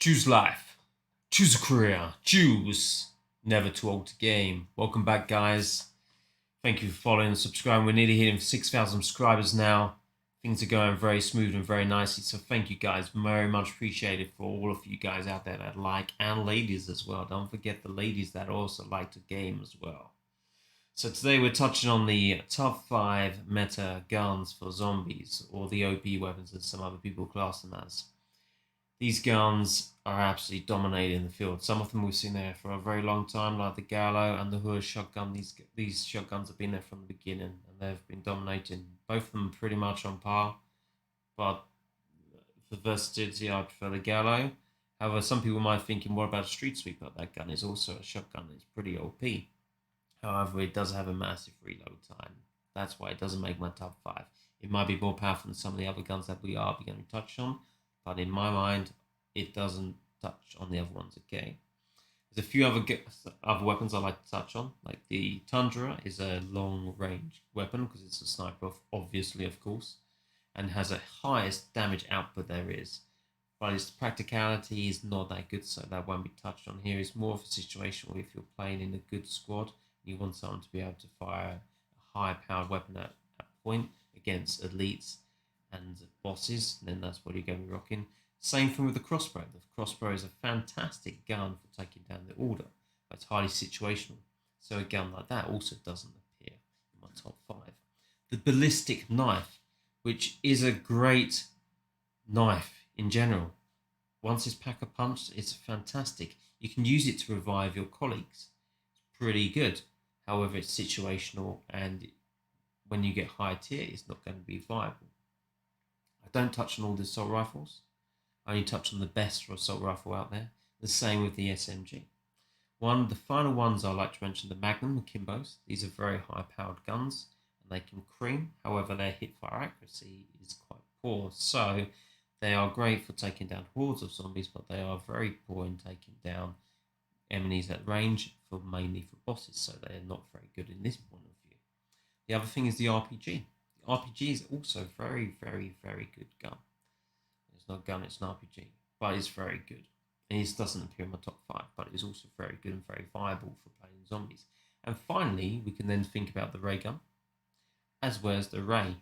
Choose life. Choose a career. Choose never too old to game. Welcome back, guys. Thank you for following and subscribing. We're nearly hitting 6,000 subscribers now. Things are going very smooth and very nicely. So thank you guys. Very much appreciated for all of you guys out there that like, and ladies as well. Don't forget the ladies that also like to game as well. So today we're touching on the top 5 meta guns for zombies, or the OP weapons as some other people class them as. These guns are absolutely dominating the field. Some of them we've seen there for a very long time, like the Gallo and the Hura shotgun. These shotguns have been there from the beginning, and they've been dominating. Both of them pretty much on par, but for versatility, I prefer the Gallo. However, some people might think, what about a street sweeper? That gun is also a shotgun. It's pretty OP. However, it does have a massive reload time. That's why it doesn't make my top 5. It might be more powerful than some of the other guns that we are going to touch on, but in my mind, it doesn't touch on the other ones. Okay. There's a few other weapons I like to touch on, like the Tundra is a long range weapon because it's a sniper, obviously, of course, and has a highest damage output there is. But its practicality is not that good, so that won't be touched on here. It's more of a situation where if you're playing in a good squad, you want someone to be able to fire a high powered weapon at point against elites and bosses, then that's what you're going to be rocking. Same thing with the crossbow. The crossbow is a fantastic gun for taking down the order, but it's highly situational. So a gun like that also doesn't appear in my top 5. The ballistic knife, which is a great knife in general. Once it's pack a punch, it's fantastic. You can use it to revive your colleagues. It's pretty good. However, it's situational, and when you get high tier, it's not going to be viable. I don't touch on all the assault rifles. I only touch on the best assault rifle out there. The same with the SMG. One of the final ones I like to mention, the Magnum, the Kimbos. These are very high-powered guns, and they can cream. However, their hip-fire accuracy is quite poor. So they are great for taking down hordes of zombies, but they are very poor in taking down enemies at range, for mainly for bosses. So they are not very good in this point of view. The other thing is the RPG. The RPG is also very, very, very good gun. It's not a gun, it's an RPG, but it's very good. And it doesn't appear in my top 5, but it is also very good and very viable for playing zombies. And finally, we can then think about the ray gun, as well as the ray.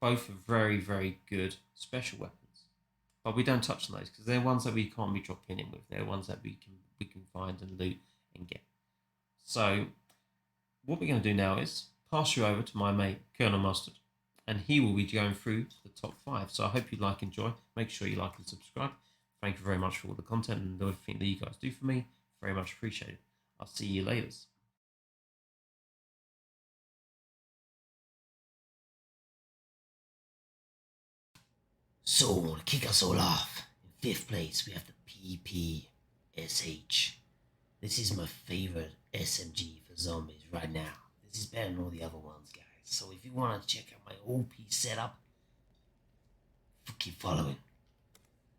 Both are very, very good special weapons. But we don't touch on those because they're ones that we can't be dropping in with. They're ones that we can find and loot and get. So what we're going to do now is pass you over to my mate Colonel Mustard, and he will be going through the top 5. So I hope you like and enjoy. Make sure you like and subscribe. Thank you very much for all the content and everything that you guys do for me. Very much appreciated. I'll see you later. So, to kick us all off, in 5th place we have the PPSH. This is my favorite SMG for zombies right now. This is better than all the other ones, guys. So if you want to check out my OP setup, keep following.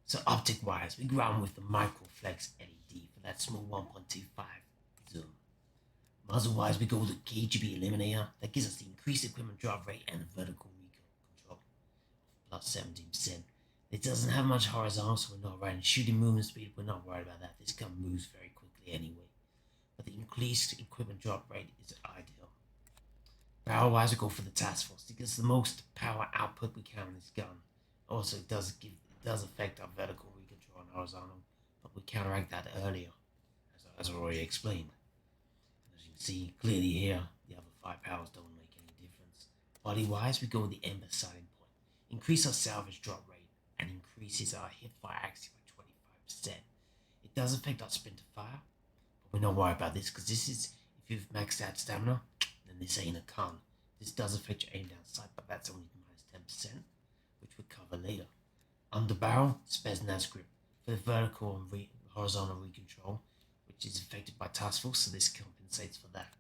So optic wise, we ground with the Microflex LED for that small 1.25 zoom. Muzzle wise, we go with the KGB Eliminator that gives us the increased equipment drop rate and the vertical recoil control plus 17%. It doesn't have much horizontal, so we're not riding shooting movement speed. We're not worried about that. This gun moves very quickly anyway. But the increased equipment drop rate is ideal. Barrel wise, we go for the task force. It gives the most power output we can on this gun. Also, it does affect our vertical recontrol and horizontal, but we counteract that earlier, as already explained. And as you can see clearly here, the other 5 powers don't make any difference. Body wise, we go with the ember sighting point. Increase our salvage drop rate and increases our hip fire accuracy by 25%. It does affect our sprint to fire, but we're not worried about this because this is, if you've maxed out stamina, then this ain't a con. This does affect your aim down sight, but that's only minus 10%, which we'll cover later. Under barrel, Spetsnaz grip for the vertical and horizontal recontrol, which is affected by task force, so this compensates for that.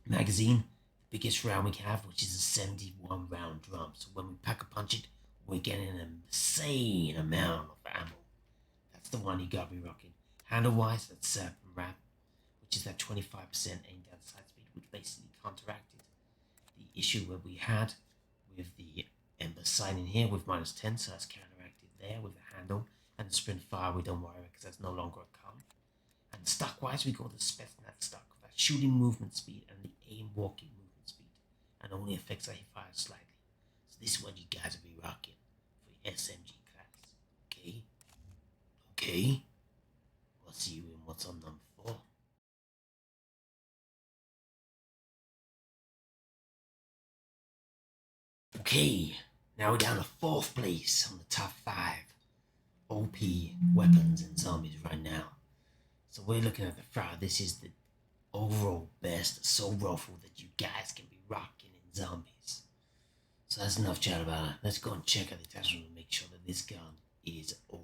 Magazine, the biggest round we have, which is a 71 round drum. So when we pack a punch it, we're getting an insane amount of ammo. That's the one you gotta be rocking. Handle wise, that's Serpent Wrap, which is that 25% aim down sight speed, which basically counteracted the issue where we had with the Ember sight in here with minus 10, so that's counteracted there with the handle. And the sprint fire we don't worry about because that's no longer a con. And stock wise we go to the Spetsnaz stock, that shooting movement speed and the aim walking movement speed, and only affects our hip fire slightly. So this is what you guys will be rocking for your SMG class. Okay? Okay? We'll see you in what's on number 4. Okay, now we're down to 4th place on the top 5 OP weapons and zombies right now. So we're looking at the front. This is the overall best assault rifle that you guys can be rocking in zombies. So that's enough chat about it. Let's go and check out the attachment and make sure that this gun is OP.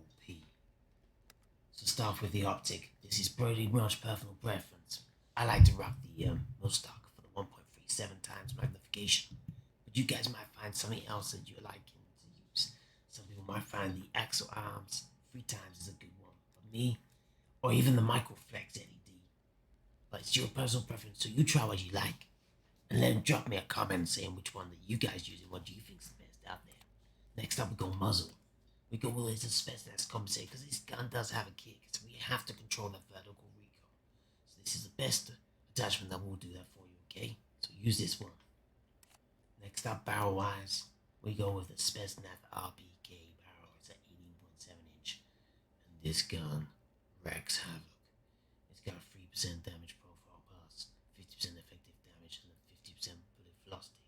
So start with the optic. This is pretty much personal preference. I like to rock the stock for the 1.37 times magnification. But you guys might find something else that you're liking to use. Some people might find the Axle Arms 3 times is a good one. But me, or even the Microflex LED. But it's your personal preference, so you try what you like. And then drop me a comment saying which one that you guys use and what do you think is the best out there. Next up we go muzzle. We go with the Spetsnaz compensate because this gun does have a kick, so we have to control that vertical recoil. So this is the best attachment that will do that for you, okay? So use this one. Next up, barrel wise, we go with the Spetsnaz RPK barrel. It's at 18.7 inch. And this gun wreaks havoc. It's got a 3% damage profile pass, 50% effective damage, and a 50% bullet velocity.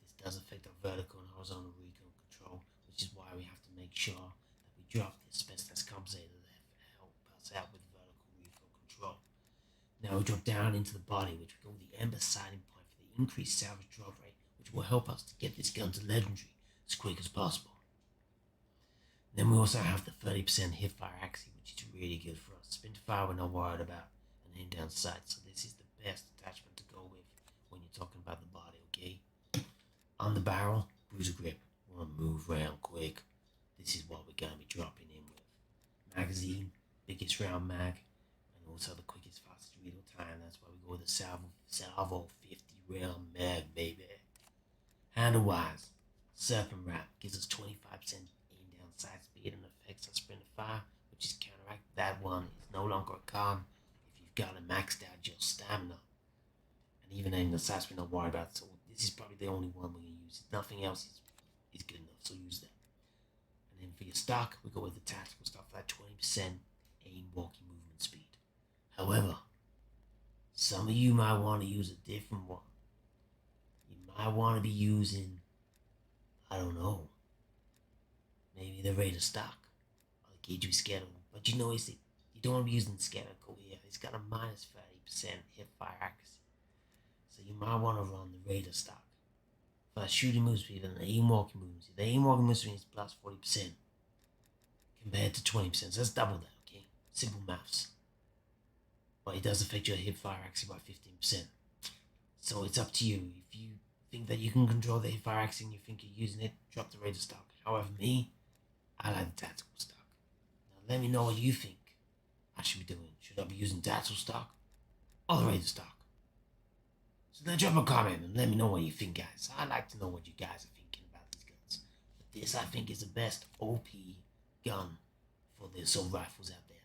This does affect our vertical and horizontal recoil control, which is why we have to make sure that we drop the Spetsnaz compensator that help us out with vertical recoil control. Now we drop down into the body, which we call the ember sighting point for the increased salvage drop rate, which will help us to get this gun to legendary as quick as possible. Then we also have the 30% hip fire accuracy, which is really good for us. Spin to fire we're not worried about, and aim down sight. So this is the best attachment to go with when you're talking about the body, okay? On the barrel, bruiser grip. We want to move around quick. This is what we're going to be dropping in with. Magazine, biggest round mag, and also the quickest, fastest reload time. That's why we go with the Salvo 50 round mag, baby. Handle wise, Serpent Wrap gives us 25% aim down sight speed and affects our sprint of fire, which is counteract. That one is no longer a con if you've got a maxed out your stamina. And even aim the sight speed, not worry about. So this is probably the only one we're going to use. Nothing else is good enough, so use that. And then for your stock, we go with the tactical stock for that 20% aim walking movement speed. However, some of you might want to use a different one. You might want to be using, I don't know, maybe the Raider stock or the K2 schedule. But you don't want to be using the schedule here. It's got a minus 30% hip fire accuracy. So you might want to run the Raider stock for that shooting movement speed and the aim walking movement speed. The aim walking movement speed is plus 40% compared to 20%. So let's double that, okay? Simple maths. But it does affect your hip fire accuracy by 15%. So it's up to you. If you think that you can control the hip fire accuracy and you think you're using it, drop the Raider stock. However, me, I like the tactical stock. Now let me know what you think I should be doing. Should I be using tactical stock or the Raider stock? So then drop a comment and let me know what you think, guys. I'd like to know what you guys are thinking about these guns. But this, I think, is the best OP gun for the assault rifles out there.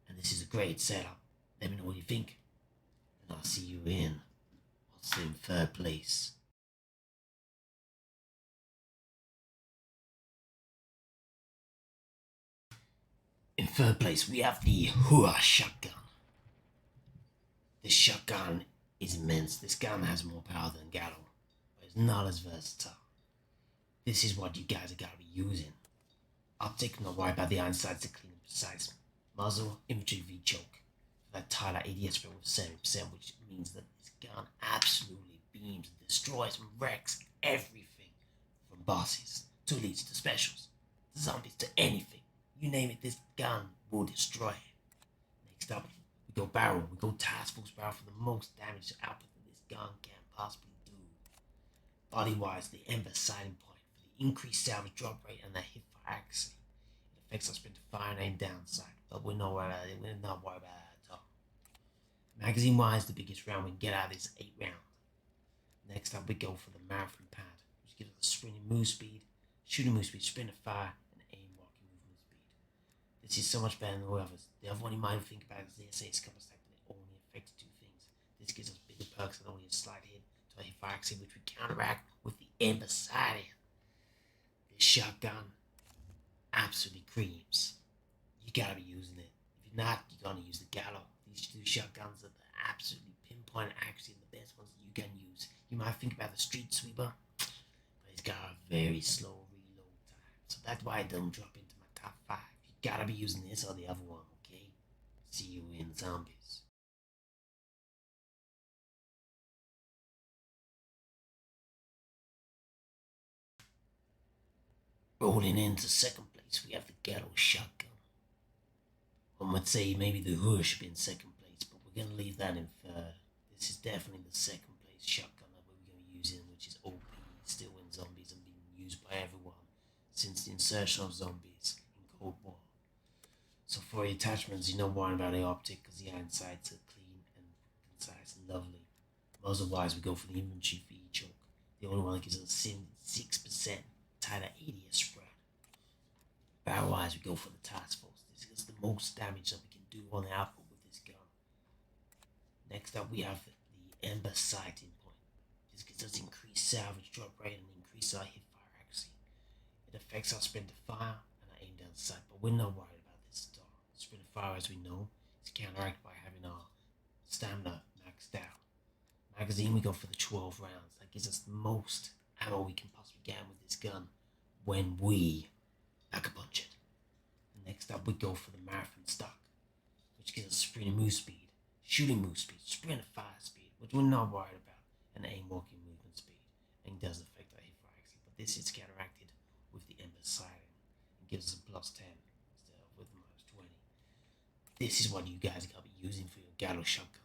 And this is a great setup. Let me know what you think. And I'll see you in what's in 3rd place. In 3rd place, we have the Hura shotgun. This shotgun is immense. This gun has more power than Ghetto, but it's not as versatile. This is what you guys are going to be using. Optic, not worry about the iron sights, are clean and precise. Muzzle, infantry V-choke. For that Tyler ADS spread with 70%, which means that this gun absolutely beams and destroys and wrecks everything from bosses to elites to specials, to zombies to anything. You name it, this gun will destroy it. Next up, we go barrel. We go task force barrel for the most damage output that this gun can possibly do. Body-wise, the ember sighting point for the increased salvage drop rate and the hip fire accuracy. It affects our sprint to fire and aim down sight, but we're not worried about it. We're not worried about it at all. Magazine-wise, the biggest round we can get out is 8 rounds. Next up, we go for the marathon pad, which gives us a sprinting move speed, shooting move speed, sprint to fire, and aim walking movement speed. This is so much better than the others. The other one you might think about is the SAS couple stack, but it only affects two things. This gives us bigger perks and only a slight hit to our hip fire accuracy, which we counteract with the M beside it. This shotgun absolutely creams. You gotta be using it. If you're not, you're gonna use the Ghetto. These two shotguns are the absolutely pinpoint accuracy and the best ones that you can use. You might think about the Street Sweeper, but it's got a very slow reload time. So that's why it don't drop into my top 5. You gotta be using this or the other one, okay? See you in zombies. Rolling into second place, we have the Ghetto shotgun. One would say maybe the hura should be in second place, but we're gonna leave that in third. This is definitely the second place shotgun that we're gonna be using, which is OP, still in zombies and being used by everyone since the insertion of zombies in Cold War. So for the attachments, you're not worrying about the optic because the insides are clean and concise and lovely. Muzzle-wise, we go for the infantry for each choke. The only one that gives us 76% tighter ADS spread. Barrel-wise, we go for the task force. This is the most damage that we can do on the output with this gun. Next up, we have the Ember sighting point. This gives us increased salvage drop rate and increase our hip fire accuracy. It affects our sprint to fire and our aim down sight, but we're not worried about this at all. Sprint to fire, as we know, is counteracted by having our stamina maxed out. Magazine, we go for the 12 rounds. That gives us the most ammo we can possibly get with this gun when we back a punch it. And next up, we go for the marathon stock, which gives us sprint and move speed, shooting move speed, sprint and fire speed, which we're not worried about, and aim walking movement speed, and does affect our hip fire accuracy. But this is counteracted with the Ember sighting and gives us a +10 instead of with -20. This is what you guys gotta be using for your Ghetto shotgun.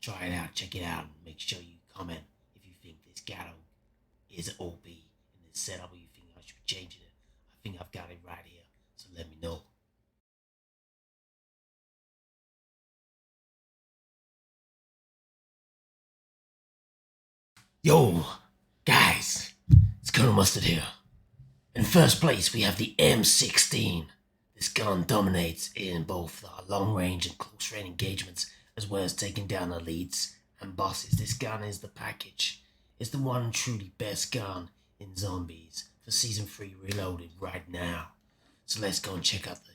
Try it out, check it out, and make sure you comment if you think this Ghetto is OP in this setup or you think I should be changing it. I think I've got it right here, so let me know. Yo, guys, it's Colonel Mustard here. In first place, we have the M16. This gun dominates in both long range and close range engagements, as well as taking down elites and bosses. This gun is the package. It's the one truly best gun in zombies for Season 3 Reloaded right now. So let's go and check out the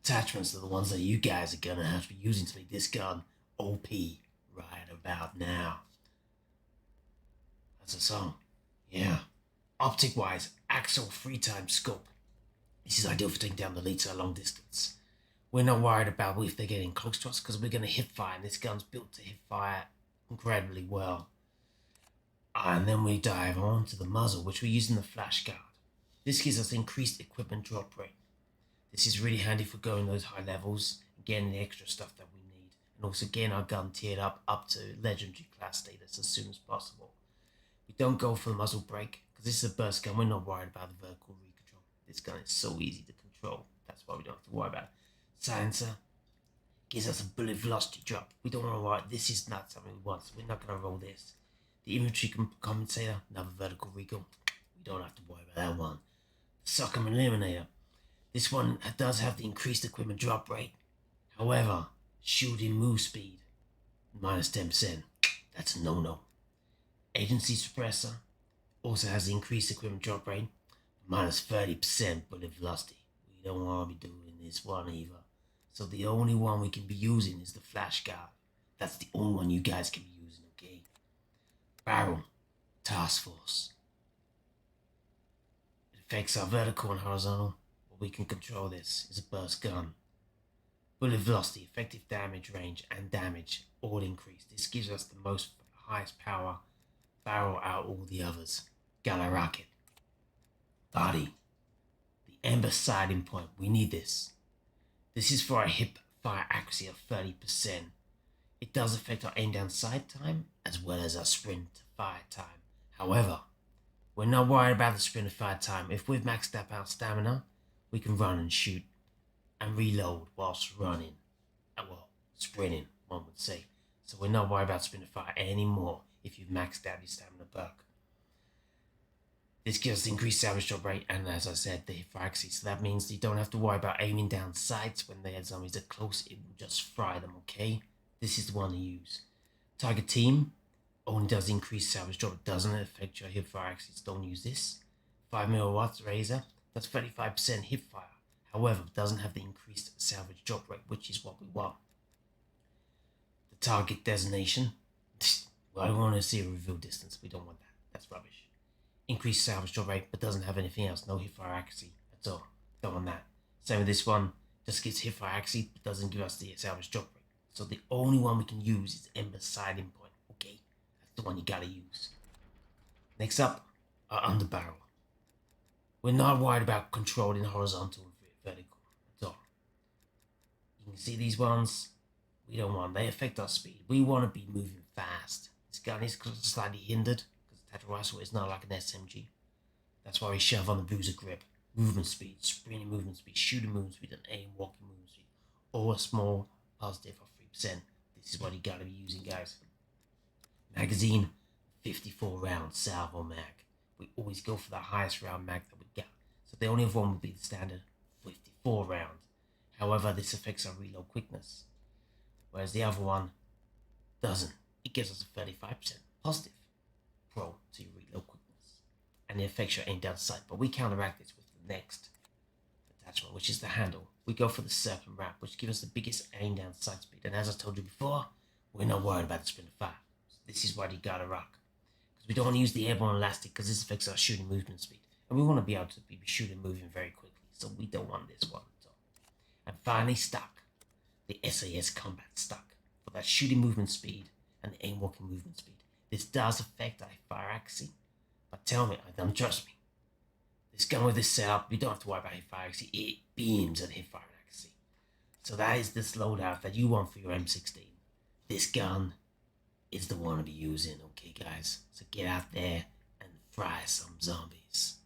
attachments to the ones that you guys are gonna have to be using to make this gun OP right about now. That's a song. Yeah. Optic wise, Axle 3x scope. This is ideal for taking down the elites at a long distance. We're not worried about if they're getting close to us because we're gonna hip fire, and this gun's built to hip fire incredibly well. And then we dive on to the muzzle, which we're using the flash guard. This gives us increased equipment drop rate. This is really handy for going those high levels and getting the extra stuff that we need, and also getting our gun tiered up to legendary class status as soon as possible. We don't go for the muzzle brake because this is a burst gun. We're not worried about the vertical recontrol. This gun is so easy to control. That's why we don't have to worry about it. Silencer gives us a bullet velocity drop. We don't want to worry. This is not something we want, so we're not going to roll this. The infantry compensator, another vertical recoil. We don't have to worry about that one. The sucker eliminator. This one does have the increased equipment drop rate. However, shooting move speed, -10%. That's a no-no. Agency suppressor also has the increased equipment drop rate, -30% bullet velocity. We don't want to be doing this one either. So the only one we can be using is the flash guard. That's the only one you guys can be using, okay? Barrel, task force. It affects our vertical and horizontal, but we can control this. It's a burst gun. Bullet velocity, effective damage range, and damage all increase. This gives us the highest power barrel out all the others. Gala rocket. Body. The Ember sighting point. We need this. This is for a hip fire accuracy of 30%. It does affect our aim down sight time as well as our sprint to fire time. However, we're not worried about the sprint to fire time. If we've maxed up our stamina, we can run and shoot and reload whilst running. Well, sprinting, one would say. So we're not worried about sprint to fire anymore if you've maxed out your stamina perk. This gives increased salvage drop rate, and as I said, the hip fire accuracy. So that means you don't have to worry about aiming down sights when the zombies are close. It will just fry them, okay? This is the one to use. Target team only does increase salvage drop. It doesn't affect your hip fire accuracy. So don't use this. 5 milliwatts razor. That's 35% hip fire. However, it doesn't have the increased salvage drop rate, which is what we want. The target designation. Well, I want to see a reveal distance. We don't want that. That's rubbish. Increased salvage drop rate, but doesn't have anything else. No hip fire accuracy. That's all. Don't want that. Same with this one. Just gives hip fire accuracy, but doesn't give us the salvage drop rate. So the only one we can use is Ember Sighting Point. Okay? That's the one you gotta use. Next up, our underbarrel. We're not worried about controlling horizontal and vertical. That's all. You can see these ones. We don't want. They affect our speed. We want to be moving fast. This gun is slightly hindered because Tatarasu is not like an SMG. That's why we shove on the boozer grip. Movement speed, sprinting movement speed, shooting movement speed, and aim walking movement speed. All a small positive of 3%. This is what you gotta be using, guys. Magazine, 54 round salvo mag. We always go for the highest round mag that we got. So the only one would be the standard 54 round. However, this affects our reload quickness. Whereas the other one doesn't. It gives us a 35% positive pro to your reload quickness. And it affects your aim down sight. But we counteract this with the next attachment, which is the handle. We go for the serpent wrap, which gives us the biggest aim down sight speed. And as I told you before, we're not worried about the sprint of fire. So this is what you gotta rock. Because we don't want to use the airborne elastic because this affects our shooting movement speed. And we want to be able to be shooting moving very quickly. So we don't want this one at all. And finally, stock. The SAS combat stock. For that shooting movement speed and the aim walking movement speed. This does affect our fire accuracy. But tell me, don't trust me. This gun with this setup, you don't have to worry about hip fire accuracy. It beams at hip fire accuracy. So that is this loadout that you want for your M16. This gun is the one to be using, okay guys? So get out there and fry some zombies.